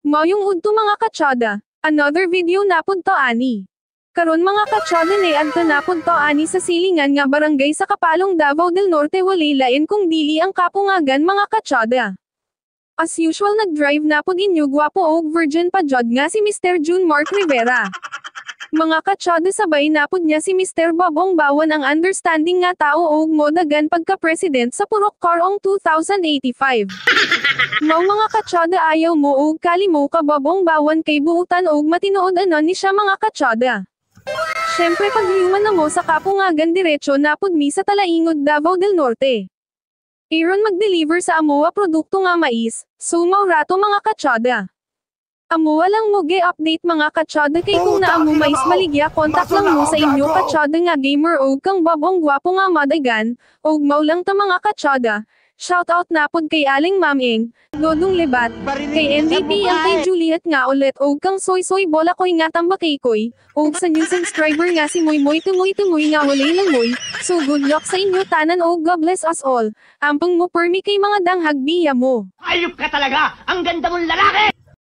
Mayong udto mga katsada, another video napod to ani. Karon mga katsada ni adto napod to ani sa silingan nga barangay sa Kapalong Davao del Norte walilain kung dili ang kapungagan mga katsada. As usual nag-drive napod inyo gwapo og virgin pa jud nga si Mr. June Mark Rivera. Mga katsada sabay napod niya si Mr. Bobong Bawan ang understanding nga tao og modagan pagka-president sa Purok Karong 2085. Mao mga katsada ayaw mo og kalimo ka Bobong Bawan kay buutan og matinood anon ni siya mga katsada. Syempre pag human na mo sa kapungagan diretso napod mi sa Talaingod Davao del Norte. Aaron mag-deliver sa amoa produkto nga mais, so maurato mga katsada. Amo walang mo update mga katsada kay kung naamo mais maligya kontak lang mo sa inyo katsada nga gamer og kang babong gwapo nga madagan, og maulang ta mga katsada. Shoutout napod kay Aling Maming, Dodong Lebat, kay MVP ang kay Juliet nga ulit og kang soy bola koy nga tambakay koy, og sa new subscriber nga si Moy Tumoy nga walay lang moy. So good luck sa inyo tanan og God bless us all. Ampong mo permi kay mga danghag biya mo. Ayop ka talaga! Ang ganda mong lalaki!